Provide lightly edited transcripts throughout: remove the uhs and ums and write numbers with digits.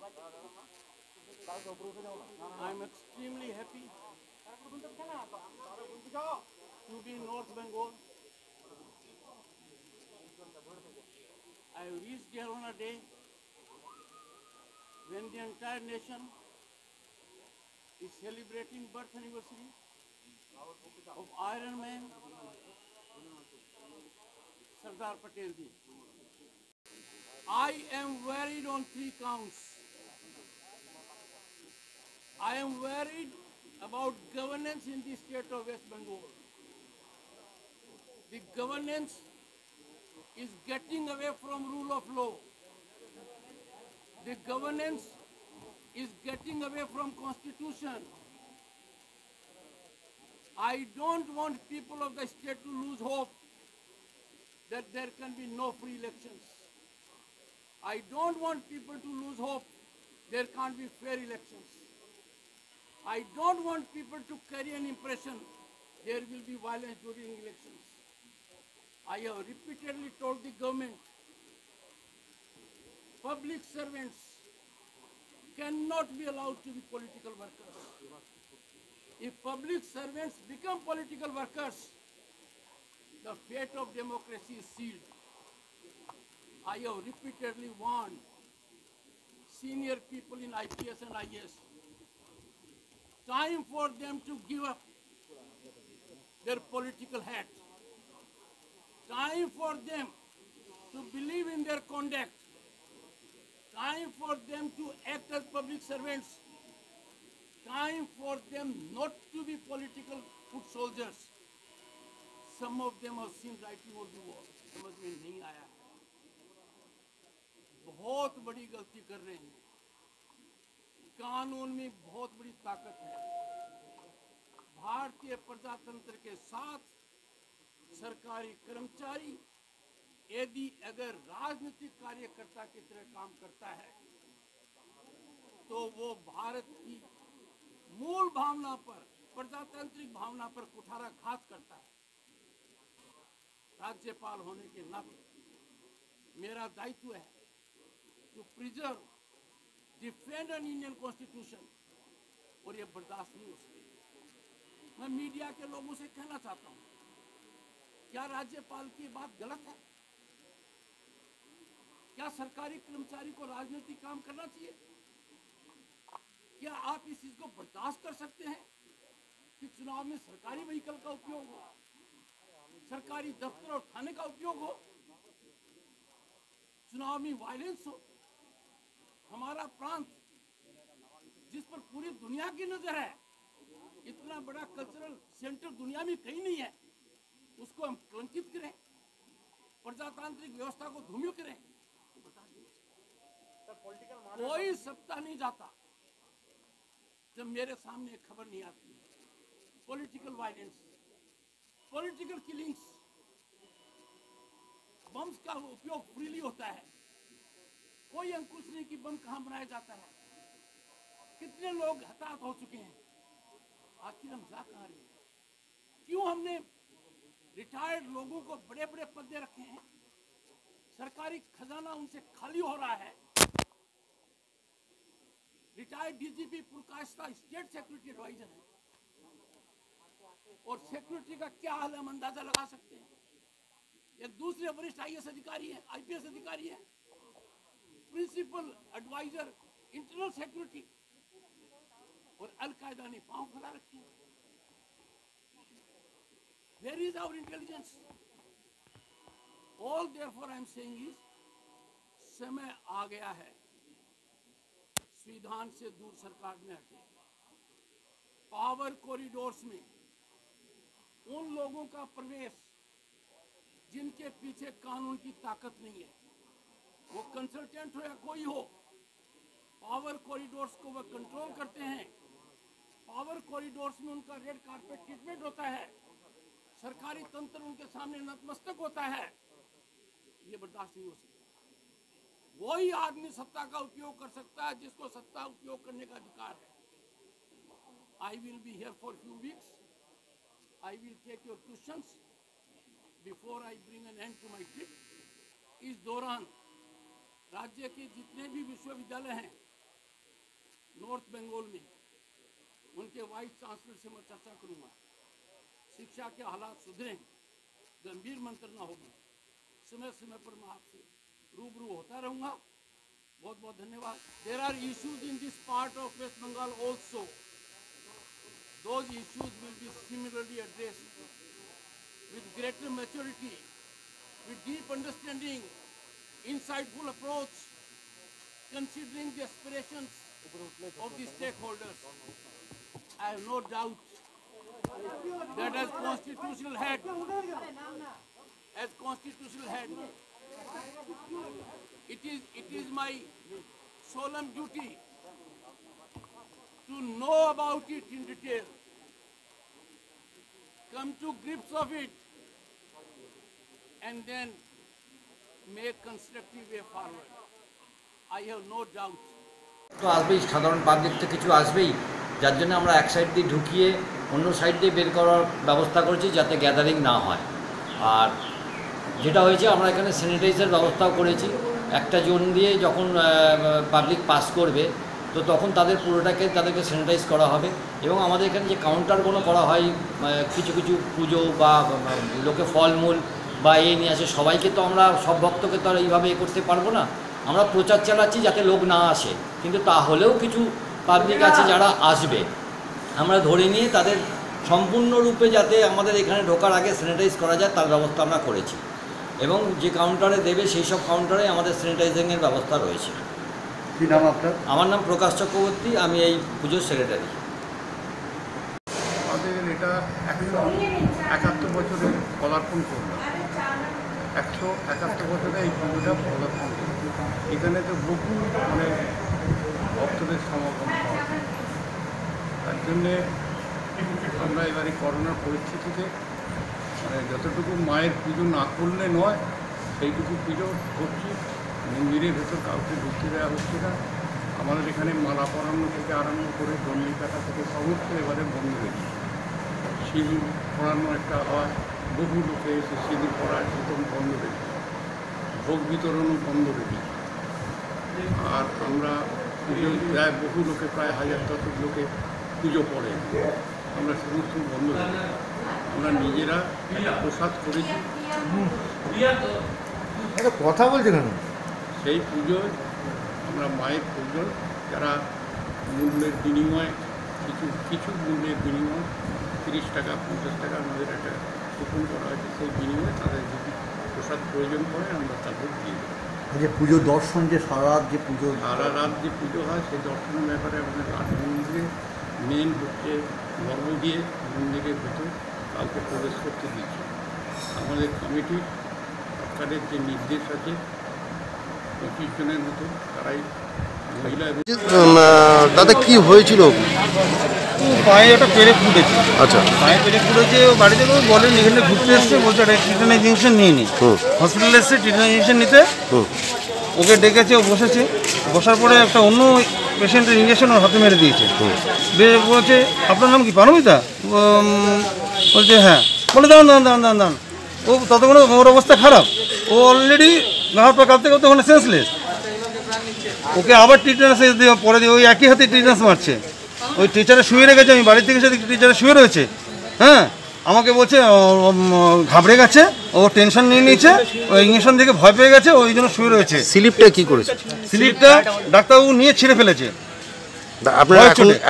I am extremely happy to be in North Bengal. I reached here on a day when the entire nation is celebrating birth anniversary of Iron Man Sardar Patel ji. I am worried on 3 counts. I am worried about governance in the state of West Bengal. The governance is getting away from rule of law. The governance is getting away from constitution. I don't want people of the state to lose hope that there can be no free elections. I don't want people to lose hope there can't be fair elections. I don't want people to carry an impression there will be violence during elections. I have repeatedly told the government, public servants cannot be allowed to be political workers. If public servants become political workers, the fate of democracy is sealed. I have repeatedly warned senior people in IPS and IAS, time for them to give up their political hat. Time for them to believe in their conduct. Time for them to act as public servants. Time for them not to be political foot soldiers. Some of them have seen writing on the wall. समझ में नहीं आया, बहुत बड़ी गलती कर रहे हैं। कानून में बहुत बड़ी ताकत है। भारतीय प्रजातंत्र के साथ सरकारी कर्मचारी यदि अगर राजनीतिक कार्यकर्ता की तरह काम करता है तो वो भारत की मूल भावना पर, प्रजातांत्रिक भावना पर कुठाराघात करता है। राज्यपाल होने के नाते मेरा दायित्व है to preserve, defend an Indian constitution, और ये बर्दाश्त नहीं हो सकती। मैं मीडिया के लोगों से कहना चाहता हूँ, क्या राज्यपाल की बात गलत है? क्या सरकारी कर्मचारी को राजनीतिक काम करना चाहिए? क्या आप इस चीज को बर्दाश्त कर सकते हैं कि चुनाव में सरकारी व्हीकल का उपयोग हो, सरकारी दफ्तर और थाने का उपयोग हो, चुनाव में वायलेंस हो? हमारा प्रांत जिस पर पूरी दुनिया की नजर है, इतना बड़ा कल्चरल सेंटर दुनिया में कहीं नहीं है, उसको हम कलंकित करें, प्रजातांत्रिक व्यवस्था को धूमिल करें, कोई सप्ताह नहीं जाता जब मेरे सामने एक खबर नहीं आती है। Political violence, political killings, bombs का उपयोग फ्रीली होता है। कोई अंकुश नहीं कि बम कहां बनाया जाता है। कितने लोग हताहत हो चुके हैं। आखिर हम जा कहां रहे हैं? क्यों हमने रिटायर्ड लोगों को बड़े बड़े पद दे रखे हैं? सरकारी खजाना उनसे खाली हो रहा है। Retired DGP Purkayastha state security adviser है, और सिक्योरिटी का क्या हाल है हम अंदाजा लगा सकते हैं। एक दूसरे वरिष्ठ आईएएस अधिकारी है, आईपीएस अधिकारी है, प्रिंसिपल एडवाइजर इंटरनल सिक्योरिटी, और अलकायदा ने पांव फैला रखे हैं। Where is our intelligence? All therefore I am saying is, समय आ गया है संविधान से दूर सरकार में हटे। पावर कॉरिडोर्स में उन लोगों का प्रवेश जिनके पीछे कानून की ताकत नहीं है, वो कंसल्टेंट हो या कोई हो, पावर कॉरिडोर्स को वह कंट्रोल करते हैं। पावर कॉरिडोर्स में उनका रेड कारपेट ट्रीटमेंट होता है, सरकारी तंत्र उनके सामने नतमस्तक होता है। ये बर्दाश्त नहीं हो सकता। वही आदमी सत्ता का उपयोग कर सकता है जिसको सत्ता उपयोग करने का अधिकार है। I will be here for few weeks, I will take your questions before I bring an end to my trip. इस दौरान राज्य के जितने भी विश्वविद्यालय हैं नॉर्थ बंगाल में उनके वाइस चांसलर से मैं चर्चा करूंगा। शिक्षा के हालात सुधरें, गंभीर मंत्रणा होगी, समय समय पर मैं आपसे रूबरू होता रहूंगा। बहुत बहुत धन्यवाद। There are issues in this part of West Bengal also. Those issues will be similarly addressed with greater maturity, with deep understanding, insightful approach, considering the aspirations of the stakeholders. I have no doubt that as constitutional head, it is my solemn duty to know about it in detail, come to grips of it, and then make constructive way forward. I have no doubt. তো আসবেই, সাধারণ public তো কিছু আসবেই, যার জন্য আমরা এক সাইড দিয়ে ঢুকিয়ে অন্য সাইড দিয়ে বের করার ব্যবস্থা করেছি যাতে গ্যাদারিং না হয়। আর যেটা হয়েছে, আমরা এখানে স্যানিটাইজার ব্যবস্থাও করেছি। একটা জোন দিয়ে যখন পাবলিক পাস করবে তো তখন তাদেরকে স্যানিটাইজ করা হবে। এবং আমাদের এখানে যে কাউন্টারগুলো করা হয়, কিছু কিছু পুজো বা লোকে ফলমূল বা নিয়ে আসে, সবাইকে তো আমরা সব ভক্তকে তো আর এইভাবে করতে পারবো না। আমরা প্রচার চালাচ্ছি যাতে লোক না আসে, কিন্তু তাহলেও কিছু পাবলিক আছে যারা আসবে, আমরা ধরে নিয়ে তাদের সম্পূর্ণরূপে যাতে আমাদের এখানে ঢোকার আগে স্যানিটাইজ করা যায় তার ব্যবস্থা আমরা করেছি। এবং যে কাউন্টারে দেবে সেই সব কাউন্টারে আমাদের স্যানিটাইজিংয়ের ব্যবস্থা রয়েছে। কী নাম আপনার? আমার নাম প্রকাশ চক্রবর্তী, আমি এই পুজোর সেক্রেটারি। আমাদের এটা 171 বছরের পদার্পণ করলাম, 171 বছরে এই পুজোটা পদার্পণ করলাম। এখানে তো বহু ভক্তদের সমাগম পাওয়া যায়। তার জন্যে আমরা এবারে করোনার পরিস্থিতিতে যতটুকু মায়ের পুজো না করলে নয় সেইটুকু পুজো করছি। মন্দিরের ভেতর কাউকে ঢুকতে দেওয়া হচ্ছে না। আমাদের এখানে মালা পরানো থেকে আরম্ভ করে দণ্ডি কাটা থেকে সমস্ত এবারে বন্ধ রেখেছি। সিঁদুর পরানো একটা হয়, বহু লোকে এসে সিঁদুর পরায়, প্রথম বন্ধ রেখেছি। ভোগ বিতরণও বন্ধ রেখেছি। আর আমরা পুজো প্রায় বহু লোকে, প্রায় 1000 লোকে পুজো পড়ে, আমরা সমস্ত বন্ধ রেখেছি। আমরা নিজেরা প্রসাদ করেছি। কথা বলছে কেন? সেই পুজোয় আমরা মায়ের পুজোয় যারা মূল্যের বিনিময়ে কিছু মূল্যের বিনিময় 30 টাকা 50 টাকা আমাদের একটা কুপন করা হয়েছে, সেই বিনিময়ে তাদের যদি প্রসাদ প্রয়োজন পড়ে আমরা তাদের দিয়ে দেবো। যে পুজো দর্শন, যে সারা রাত যে পুজো হয় সেই দর্শনের ব্যাপারে আমাদের রাত মন্দিরে মেন হচ্ছে গর্ব দিয়ে মন্দিরের ভেতর কাউকে প্রবেশ করতে দিচ্ছি। আমাদের কমিটি সরকারের যে নির্দেশ আছে 25 জনের মতো, তারাই মহিলা। দাদা কি হয়েছিল? পায়ে ওটা পেরে ফুটেছে। আচ্ছা, পায়ে পেরে ফুটেছে। ও বাড়িতে বলেন এখানে ঘুরতে এসছে, বলছে একটা টিটানাস ইঞ্জেকশন নিয়ে নি। হসপিটালে এসছে টিটানাস ইঞ্জেকশন নিতে, ওকে ডেকেছে, ও বসেছে। বসার পরে একটা অন্য পেশেন্টের ইঞ্জেকশন ওর হাতে মেরে দিয়েছে। বলছে আপনার নাম কি? পারমিতা? বলছে হ্যাঁ। বলে দাঁড়ান দাঁড়ান দাঁড়ান দাঁড়ান দাঁড়ান। ও ততক্ষণ ওর অবস্থা খারাপ, ও অলরেডি হাত পা কাঁপতে কাঁপতে ওখানে সেন্সলেস। ওকে আবার টিটানাস পরে দিয়ে ওই একই হাতে টিটানাস মারছে। ওই টিচারে শুয়ে রেখেছে, আমি বাড়ির থেকে সাথে টিচারে শুয়ে রয়েছে। হ্যাঁ, আমাকে বলছে ঘাবড়ে গেছে, ও টেনশন নিয়ে নিয়েছে, ওই ইঞ্জেকশন থেকে ভয় পেয়ে গেছে, ওই জন্য শুয়ে রয়েছে। স্লিপটা কি করেছে? স্লিপটা ডাক্তারবাবু নিয়ে ছিঁড়ে ফেলেছে। আপনার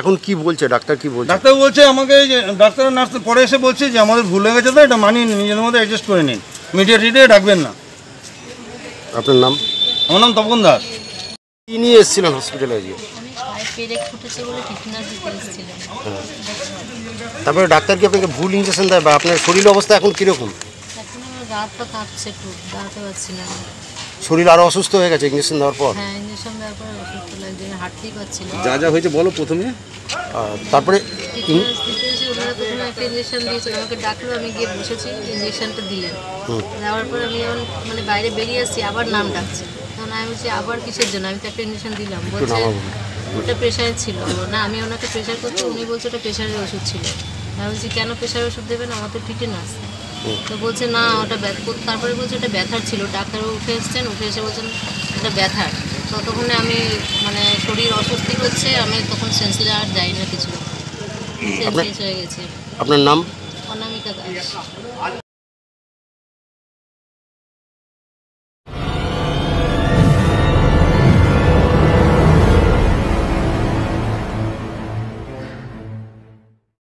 এখন কি বলছে ডাক্তার? কি বলছে ডাক্তার? বলছে আমাকে, ডাক্তার নার্স পরে এসে বলছে যে আমাদের ভুল হয়ে গেছে, তো এটা মানিয়ে নিজেদের মধ্যে অ্যাডজাস্ট করে নিন, মিডিয়া টিডিয়া ডাকবেন না। আপনার নাম? আমার নাম তপন দাস। কি নিয়ে এসেছিলেন হসপিটালে আজকে? তারপরে ডাক্তার কি আপনাকে ভুল ইঞ্জেকশন দেয় বা আপনার শরীর অবস্থা এখন কীরকম? এখন আমার রাত পা কাঁপছে, একটু দাঁড়াতে পারছি না। শরীর আরও অসুস্থ হয়ে গেছে ইঞ্জেকশন দেওয়ার পর? হ্যাঁ, ইঞ্জেকশন দেওয়ার পর অসুস্থ লাগছে, হাঁটতেই পারছি না। যা যা হয়েছে বলো প্রথমে। তারপরে ওনারা প্রথমে একটা ইঞ্জেকশন দিয়েছিল, আমাকে ডাকলো, আমি গিয়ে বসেছি, ইঞ্জেকশনটা দিলেন। দেওয়ার পর আমি যখন বাইরে বেরিয়ে আসছি, আবার নাম ডাকছে। তখন আমি বলছি আবার কিসের জন্য? আমি তো একটা ইঞ্জেকশন দিলাম। বলছে ওটা প্রেশারে ছিল না। আমি ওনাকে প্রেশার করছি, উনি বলছে ওটা প্রেশারের ওষুধ ছিল। আমি বলছি কেন প্রেশারের ওষুধ দেবেন? আমার তো টিটেনাস। তো বলছে না ওটা তারপরে বলছে ওটা ব্যথার ছিল। ডাক্তারবাবু উঠে এসছেন, উঠে এসে বলছেন ওটা ব্যথার। ততক্ষণে আমি মানে শরীর অস্বস্তি হচ্ছে, আমি তখন সেন্সলে আর যাই না কিছু, সেন্স হয়ে গেছে। আপনার নাম? অনামিকা দাস।